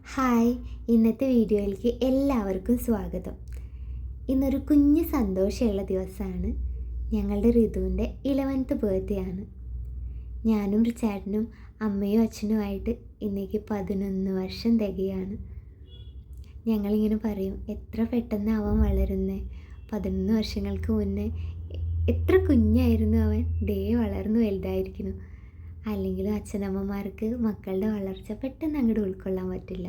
Hi, ഇന്നത്തെ വീഡിയോയിലേക്ക് എല്ലാവർക്കും സ്വാഗതം. ഇന്നൊരു കുഞ്ഞ് സന്തോഷമുള്ള ദിവസമാണ്. ഞങ്ങളുടെ ഋതുവിൻ്റെ 11th ബർത്ത്ഡേ ആണ്. ഞാനും റിച്ചാർഡിനും അമ്മയും അച്ഛനുമായിട്ട് ഇന്നേക്ക് 11 വർഷം തികയാണ്. ഞങ്ങളിങ്ങനെ പറയും, എത്ര പെട്ടെന്ന് അവൻ വളരുന്നേ. 11 വർഷങ്ങൾക്ക് മുന്നേ എത്ര കുഞ്ഞായിരുന്നു അവൻ, വളർന്നു വലുതായിരിക്കുന്നു. അല്ലെങ്കിലും അച്ഛനമ്മമാർക്ക് മക്കളുടെ വളർച്ച പെട്ടെന്ന് അങ്ങോട്ട് ഉൾക്കൊള്ളാൻ പറ്റില്ല.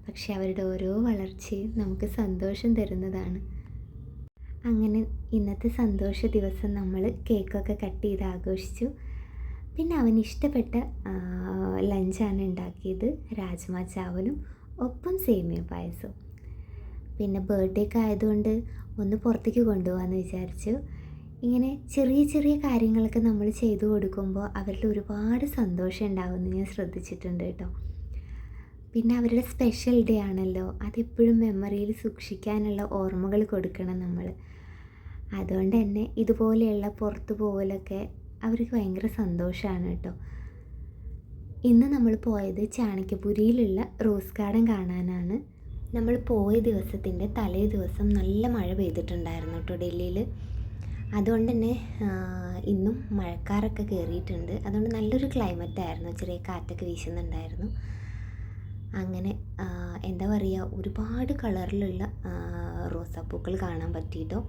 പക്ഷെ അവരുടെ ഓരോ വളർച്ചയും നമുക്ക് സന്തോഷം തരുന്നതാണ്. അങ്ങനെ ഇന്നത്തെ സന്തോഷ ദിവസം നമ്മൾ കേക്കൊക്കെ കട്ട് ചെയ്ത് ആഘോഷിച്ചു. പിന്നെ അവന് ഇഷ്ടപ്പെട്ട ലഞ്ചാണ് ഉണ്ടാക്കിയത്, രാജ്മ ചാവലും ഒപ്പം സേമിയ പായസവും. പിന്നെ ബർത്ത്ഡേക്ക് ആയതുകൊണ്ട് ഒന്ന് പുറത്തേക്ക് കൊണ്ടുപോകാമെന്ന് വിചാരിച്ചു. ഇങ്ങനെ ചെറിയ ചെറിയ കാര്യങ്ങളൊക്കെ നമ്മൾ ചെയ്തു കൊടുക്കുമ്പോൾ അവരിൽ ഒരുപാട് സന്തോഷം ഉണ്ടാകുമെന്ന് ഞാൻ ശ്രദ്ധിച്ചിട്ടുണ്ട് കേട്ടോ. പിന്നെ അവരുടെ സ്പെഷ്യൽ ഡേ ആണല്ലോ, അതെപ്പോഴും മെമ്മറിയിൽ സൂക്ഷിക്കാനുള്ള ഓർമ്മകൾ കൊടുക്കണം നമ്മൾ. അതുകൊണ്ട് തന്നെ ഇതുപോലെയുള്ള പുറത്തു പോകലൊക്കെ അവർക്ക് ഭയങ്കര സന്തോഷമാണ് കേട്ടോ. ഇന്ന് നമ്മൾ പോയത് ചാണക്യപുരിയിലുള്ള റോസ് ഗാർഡൻ കാണാനാണ്. നമ്മൾ പോയ ദിവസത്തിൻ്റെ തലേ ദിവസം നല്ല മഴ പെയ്തിട്ടുണ്ടായിരുന്നു കേട്ടോ ഡൽഹിയിൽ. അതുകൊണ്ട് തന്നെ ഇന്നും മഴക്കാറൊക്കെ കയറിയിട്ടുണ്ട്. അതുകൊണ്ട് നല്ലൊരു ക്ലൈമറ്റായിരുന്നു, ചെറിയ കാറ്റൊക്കെ വീശുന്നുണ്ടായിരുന്നു. അങ്ങനെ എന്താ പറയുക, ഒരുപാട് കളറിലുള്ള റോസാപ്പൂക്കൾ കാണാൻ പറ്റിയിട്ടോ.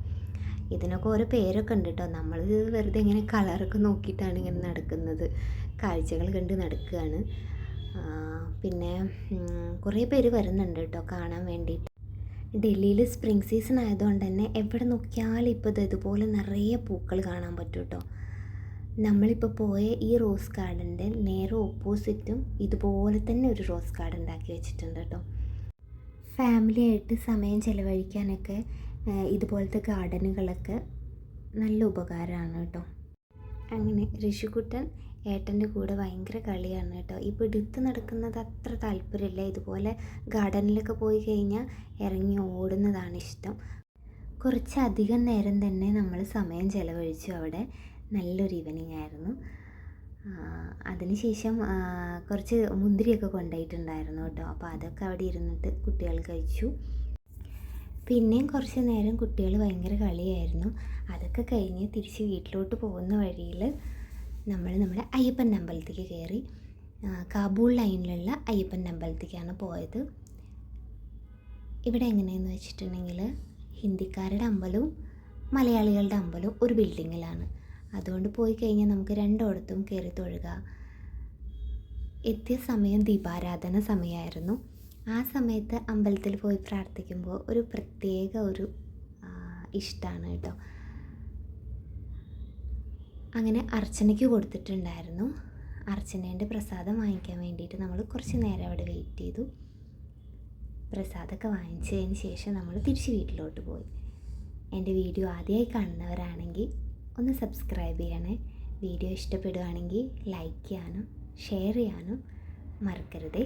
ഇതിനൊക്കെ ഓരോ പേരൊക്കെ ഉണ്ട് കേട്ടോ. നമ്മൾ വെറുതെ ഇങ്ങനെ കളറൊക്കെ നോക്കിയിട്ടാണ് ഇങ്ങനെ നടക്കുന്നത്, കാഴ്ചകൾ കണ്ട് നടക്കുകയാണ്. പിന്നെ കുറേ പേര് വരുന്നുണ്ട് കേട്ടോ കാണാൻ വേണ്ടിയിട്ട്. ഡൽഹിയിൽ സ്പ്രിംഗ് സീസൺ ആയതുകൊണ്ട് തന്നെ എവിടെ നോക്കിയാലും ഇപ്പോൾ ഇതുപോലെ നിറയെ പൂക്കൾ കാണാൻ പറ്റും കേട്ടോ. നമ്മളിപ്പോൾ പോയ ഈ റോസ് ഗാർഡൻ്റെ നേരെ ഓപ്പോസിറ്റും ഇതുപോലെ തന്നെ ഒരു റോസ് ഗാർഡൻ ഉണ്ടാക്കി വെച്ചിട്ടുണ്ട് കേട്ടോ. ഫാമിലി ആയിട്ട് സമയം ചിലവഴിക്കാനൊക്കെ ഇതുപോലത്തെ ഗാർഡനുകളൊക്കെ നല്ല ഉപകാരമാണ് കേട്ടോ. അങ്ങനെ ഋഷിക്കുട്ടൻ ഏട്ടൻ്റെ കൂടെ ഭയങ്കര കളിയാണ് കേട്ടോ. ഇപ്പോൾ എടുത്ത് നടക്കുന്നത് അത്ര താല്പര്യമില്ല. ഇതുപോലെ ഗാർഡനിലൊക്കെ പോയി കഴിഞ്ഞാൽ ഇറങ്ങി ഓടുന്നതാണ് ഇഷ്ടം. കുറച്ചധികം നേരം തന്നെ നമ്മൾ സമയം ചിലവഴിച്ചു അവിടെ. നല്ലൊരു ഈവനിങ് ആയിരുന്നു. അതിനുശേഷം കുറച്ച് മുന്തിരിയൊക്കെ കൊണ്ടുപോയിട്ടുണ്ടായിരുന്നു കേട്ടോ. അപ്പോൾ അതൊക്കെ അവിടെ ഇരുന്നിട്ട് കുട്ടികൾ കഴിച്ചു. പിന്നെയും കുറച്ച് നേരം കുട്ടികൾ ഭയങ്കര കളിയായിരുന്നു. അതൊക്കെ കഴിഞ്ഞ് തിരിച്ച് വീട്ടിലോട്ട് പോകുന്ന വഴിയിൽ നമ്മൾ നമ്മുടെ അയ്യപ്പൻ അമ്പലത്തേക്ക് കയറി. കാബൂൾ ലൈനിലുള്ള അയ്യപ്പൻ അമ്പലത്തേക്കാണ് പോയത്. ഇവിടെ എങ്ങനെയെന്ന് വെച്ചിട്ടുണ്ടെങ്കിൽ ഹിന്ദിക്കാരുടെ അമ്പലവും മലയാളികളുടെ അമ്പലവും ഒരു ബിൽഡിങ്ങിലാണ്. അതുകൊണ്ട് പോയി കഴിഞ്ഞാൽ നമുക്ക് രണ്ടിടത്തും കയറി തൊഴുക. എത്തിയ സമയം ദീപാരാധന സമയമായിരുന്നു. ആ സമയത്ത് അമ്പലത്തിൽ പോയി പ്രാർത്ഥിക്കുമ്പോൾ ഒരു പ്രത്യേക ഒരു ഇഷ്ടമാണ് കേട്ടോ. അങ്ങനെ അർച്ചനയ്ക്ക് കൊടുത്തിട്ടുണ്ടായിരുന്നു. അർച്ചനേൻ്റെ പ്രസാദം വാങ്ങിക്കാൻ വേണ്ടിയിട്ട് നമ്മൾ കുറച്ച് നേരം അവിടെ വെയിറ്റ് ചെയ്തു. പ്രസാദമൊക്കെ വാങ്ങിച്ചതിന് ശേഷം നമ്മൾ തിരിച്ച് വീട്ടിലോട്ട് പോയി. എൻ്റെ വീഡിയോ ആദ്യമായി കാണുന്നവരാണെങ്കിൽ ഒന്ന് സബ്സ്ക്രൈബ് ചെയ്യണേ. വീഡിയോ ഇഷ്ടപ്പെടുകയാണെങ്കിൽ ലൈക്ക് ചെയ്യാനും ഷെയർ ചെയ്യാനും മറക്കരുതേ.